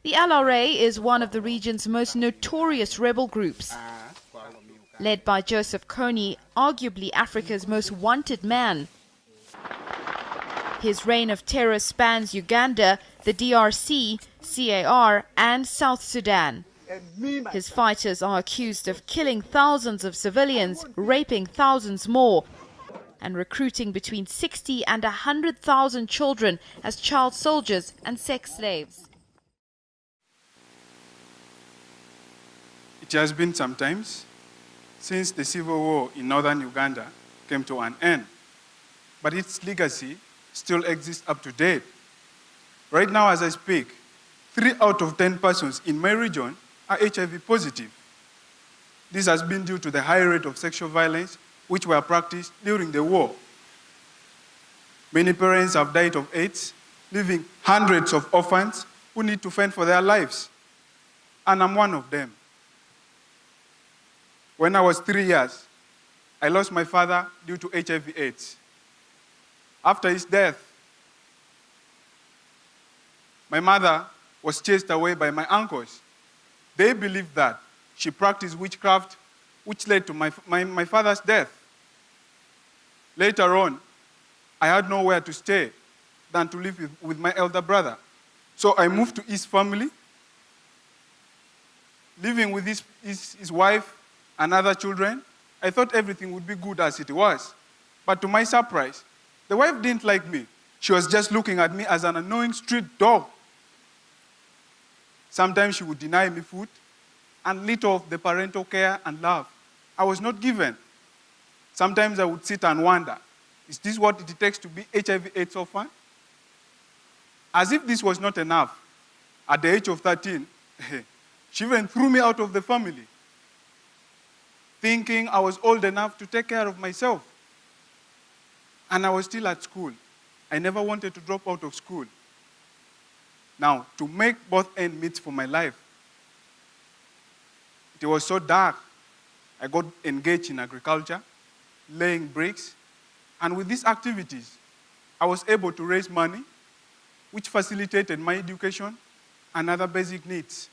The LRA is one of the region's most notorious rebel groups. Led by Joseph Kony, arguably Africa's most wanted man. His reign of terror spans Uganda, the DRC, CAR, and South Sudan. His fighters are accused of killing thousands of civilians, raping thousands more, and recruiting between 60 and 100,000 children as child soldiers and sex slaves. It has been some time since the civil war in northern Uganda came to an end, but its legacy still exists up to date. Right now, as I speak, 3 out of 10 persons in my region are HIV positive. This has been due to the high rate of sexual violence which were practiced during the war. Many parents have died of AIDS, leaving hundreds of orphans who need to fend for their lives. And I'm one of them. When I was 3 years, I lost my father due to HIV/AIDS. After his death, my mother was chased away by my uncles. They believed that she practiced witchcraft, which led to my father's death. Later on, I had nowhere to stay than to live with my elder brother. So I moved to his family, living with his wife and other children. I thought everything would be good as it was. But to my surprise, the wife didn't like me. She was just looking at me as an annoying street dog. Sometimes she would deny me food and little of the parental care and love I was not given. Sometimes I would sit and wonder, is this what it takes to be HIV/AIDS orphan? As if this was not enough, at the age of 13, she even threw me out of the family, thinking I was old enough to take care of myself. And I was still at school. I never wanted to drop out of school. Now, to make both ends meet for my life, it was so dark. I got engaged in agriculture, laying bricks, and with these activities, I was able to raise money, which facilitated my education and other basic needs.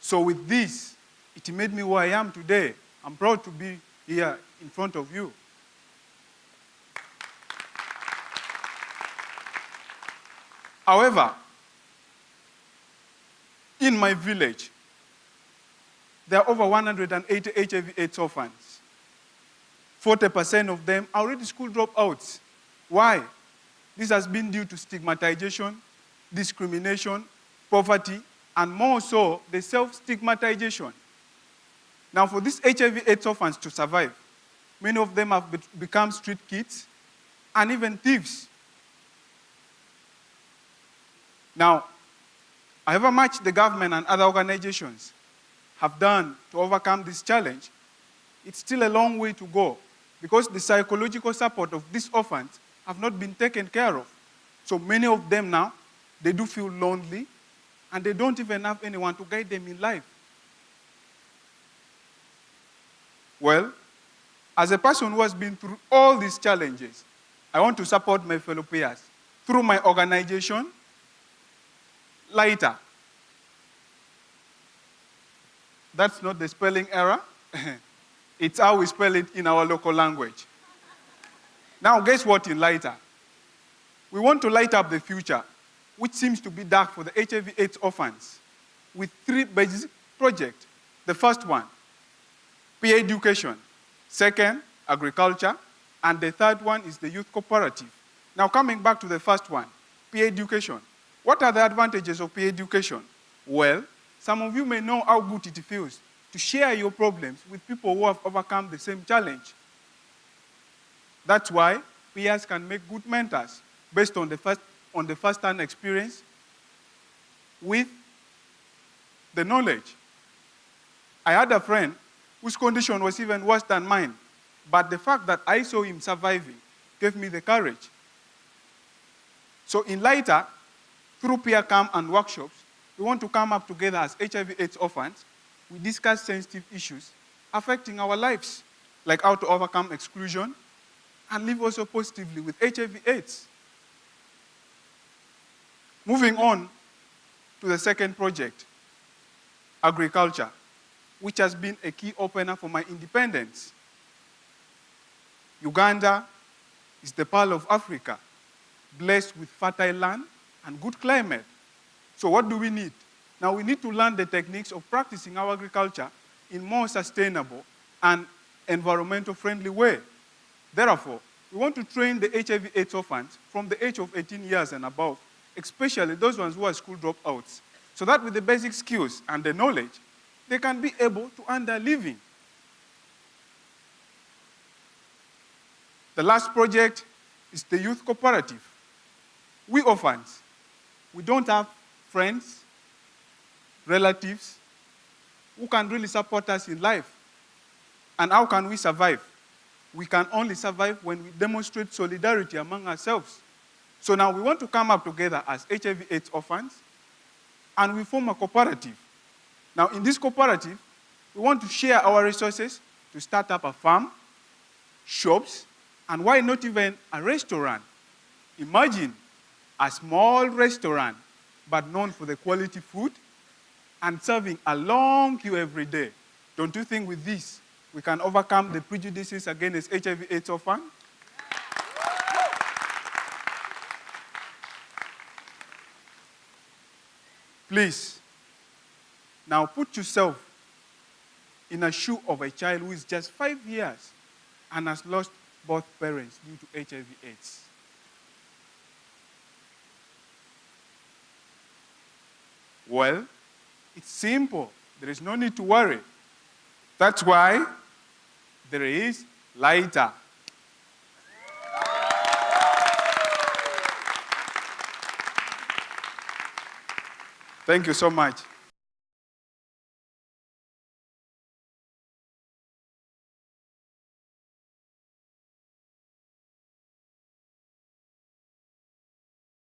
So with this, it made me who I am today. I'm proud to be here in front of you. However, in my village, there are over 180 HIV/AIDS orphans. 40% of them are already school dropouts. Why? This has been due to stigmatization, discrimination, poverty, and more so, the self-stigmatization. Now, for these HIV/AIDS orphans to survive, many of them have become street kids and even thieves. Now, however much the government and other organizations have done to overcome this challenge, it's still a long way to go because the psychological support of these orphans have not been taken care of. So many of them now, they do feel lonely and they don't even have anyone to guide them in life. Well, as a person who has been through all these challenges, I want to support my fellow peers through my organization, Lighter. That's not the spelling error. It's how we spell it in our local language. Now, guess what in Lighter? We want to light up the future, which seems to be dark for the HIV/AIDS orphans, with 3 basic projects. The first one, peer education. Second, agriculture. And the third one is the youth cooperative. Now, coming back to the first one, peer education. What are the advantages of peer education? Well, some of you may know how good it feels to share your problems with people who have overcome the same challenge. That's why peers can make good mentors based on the first-hand experience with the knowledge. I had a friend whose condition was even worse than mine, but the fact that I saw him surviving gave me the courage. So in Lighter, through peer camp and workshops, we want to come up together as HIV/AIDS orphans. We discuss sensitive issues affecting our lives, like how to overcome exclusion and live also positively with HIV/AIDS. Moving on, to the second project, agriculture, which has been a key opener for my independence. Uganda is the pearl of Africa, blessed with fertile land and good climate. So what do we need? Now we need to learn the techniques of practicing our agriculture in more sustainable and environmental friendly way. Therefore, we want to train the HIV/AIDS orphans from the age of 18 years and above, especially those ones who are school dropouts, so that with the basic skills and the knowledge, they can be able to earn their living. The last project is the youth cooperative. We orphans, we don't have friends, relatives who can really support us in life. And how can we survive? We can only survive when we demonstrate solidarity among ourselves. So now we want to come up together as HIV/AIDS orphans, and we form a cooperative. Now in this cooperative, we want to share our resources to start up a farm, shops, and why not even a restaurant? Imagine a small restaurant, but known for the quality food and serving a long queue every day. Don't you think with this, we can overcome the prejudices against HIV/AIDS orphans? Please, now put yourself in a shoe of a child who is just 5 years and has lost both parents due to HIV/AIDS. Well, it's simple. There is no need to worry. That's why there is lighter. Thank you so much.